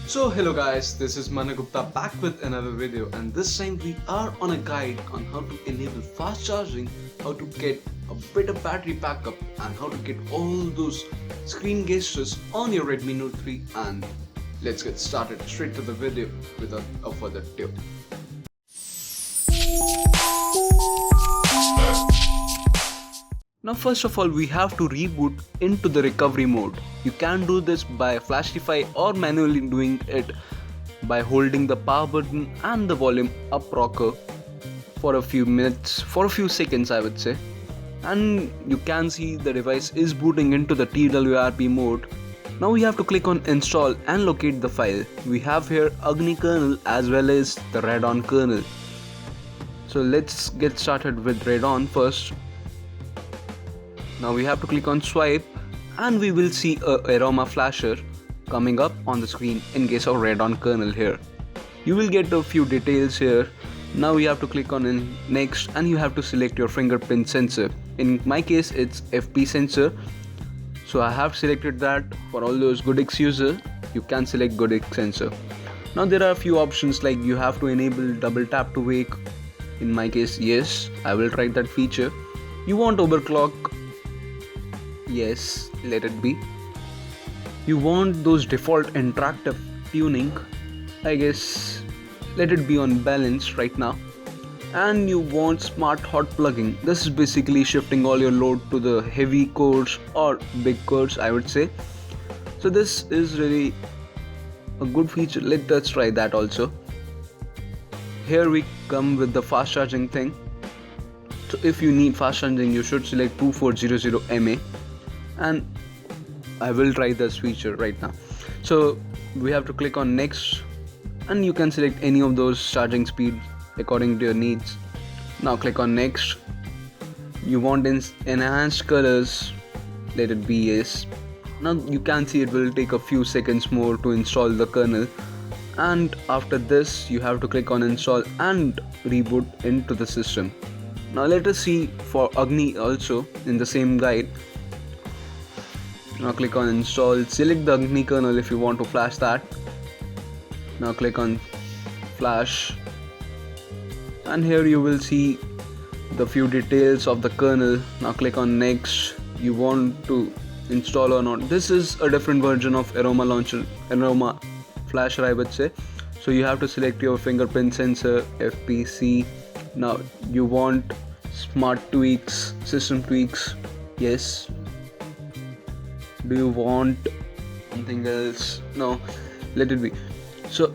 So hello guys, this is Managupta back with another video, and this time we are on a guide on how to enable fast charging, how to get a better battery backup, and how to get all those screen gestures on your Redmi Note 3. And let's get started straight to the video without a further ado. Now first of all we have to reboot into the recovery mode. You can do this by Flashify or manually doing it by holding the power button and the volume up rocker for a few minutes, for a few seconds I would say. And you can see the device is booting into the TWRP mode. Now we have to click on install and locate the file. We have here Agni kernel as well as the Radeon kernel. So let's get started with Radeon first. Now we have to click on swipe and we will see a aroma flasher coming up on the screen in case of Radeon kernel here. You will get a few details here. Now you have to click on next and you have to select your fingerprint sensor. In my case it's FP sensor. So I have selected that. For all those Goodix user, you can select Goodix sensor. Now there are a few options like you have to enable double tap to wake. In my case yes, I will try that feature. You want overclock? Yes, let it be. You want those default interactive tuning? I guess let it be on balance right now. And you want smart hot plugging. This is basically shifting all your load to the heavy cores or big cores I would say. So this is really a good feature. Let us try that also. Here we come with the fast charging thing. So if you need fast charging you should select 2400 mAh. And I will try this feature right now. So we have to click on next and you can select any of those charging speed according to your needs. Now click on next. You want enhanced colors, let it be yes. Now you can see it will take a few seconds more to install the kernel, and after this you have to click on install and reboot into the system. Now let us see for Agni also in the same guide. Now click on install, select the Agni kernel if you want to flash that. Now click on flash and here you will see the few details of the kernel. Now click on next. You want to install or not. This is a different version of Aroma launcher, Aroma flasher I would say. So you have to select your fingerprint sensor, FPC. Now you want smart tweaks, system tweaks, yes. Do you want something else? No, let it be. So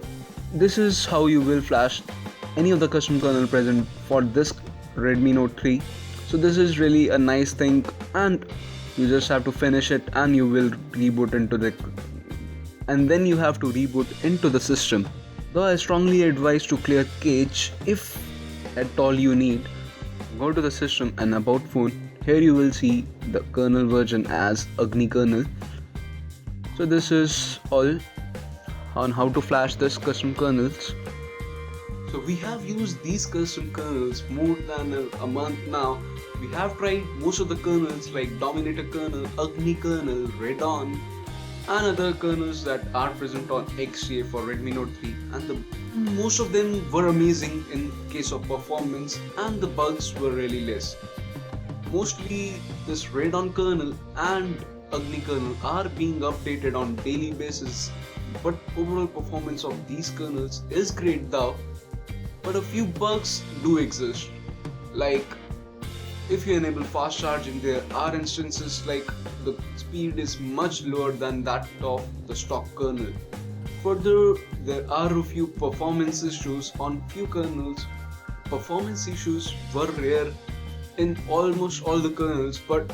this is how you will flash any of the custom kernel present for this Redmi Note 3. So this is really a nice thing and you just have to finish it and you will reboot into the system. Though I strongly advise to clear cache if at all you need. Go to the system and about phone. Here you will see the kernel version as Agni kernel. So this is all on how to flash this custom kernels. So we have used these custom kernels more than a month now. We have tried most of the kernels like Dominator kernel, Agni kernel, Radeon and other kernels that are present on XDA for Redmi Note 3, and most of them were amazing in case of performance and the bugs were really less. Mostly this Radeon kernel and Agni kernel are being updated on daily basis, but overall performance of these kernels is great though. But a few bugs do exist, like if you enable fast charging there are instances like the speed is much lower than that of the stock kernel. Further, there are a few performance issues on few kernels. Performance issues were rare in almost all the kernels, but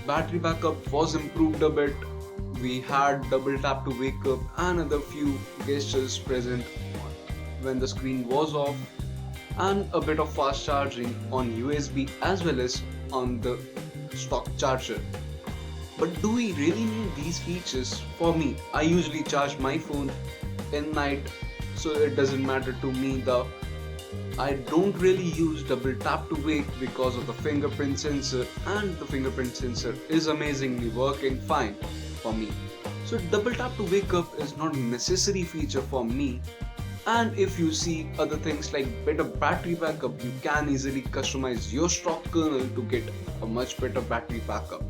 battery backup was improved a bit. We had double tap to wake up and other few gestures present when the screen was off, and a bit of fast charging on USB as well as on the stock charger. But do we really need these features? For me, I usually charge my phone in night, so it doesn't matter to me though. I don't really use double tap to wake because of the fingerprint sensor, and the fingerprint sensor is amazingly working fine for me. So double tap to wake up is not a necessary feature for me. And if you see other things like better battery backup, you can easily customize your stock kernel to get a much better battery backup.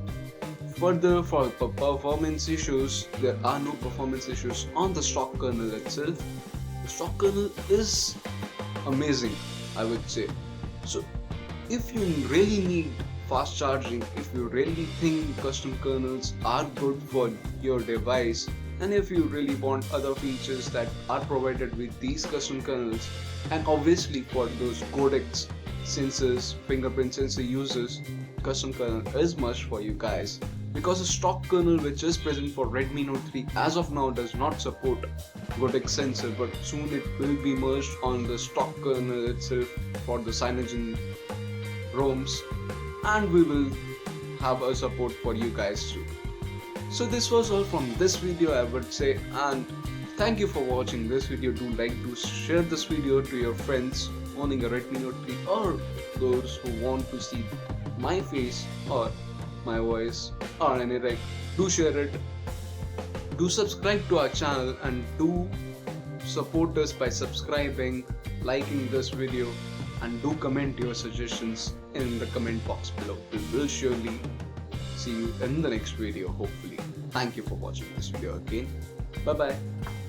Further, for performance issues, there are no performance issues on the stock kernel itself. The stock kernel is amazing, I would say. So if you really need fast charging, if you really think custom kernels are good for your device, and if you really want other features that are provided with these custom kernels, and obviously for those codecs sensors, fingerprint sensor users, custom kernel is must for you guys, because the stock kernel which is present for Redmi Note 3 as of now does not support codec sensor, but soon it will be merged on the stock kernel itself for the Cyanogen ROMs, and we will have a support for you guys too. So this was all from this video, I would say, and thank you for watching this video. Do like to share this video to your friends owning a Redmi Note 3, or those who want to see my face or my voice or anything. Do share it. Do subscribe to our channel, and do support us by subscribing, liking this video, and do comment your suggestions in the comment box below. We will surely see you in the next video, hopefully. Thank you for watching this video again. Bye bye.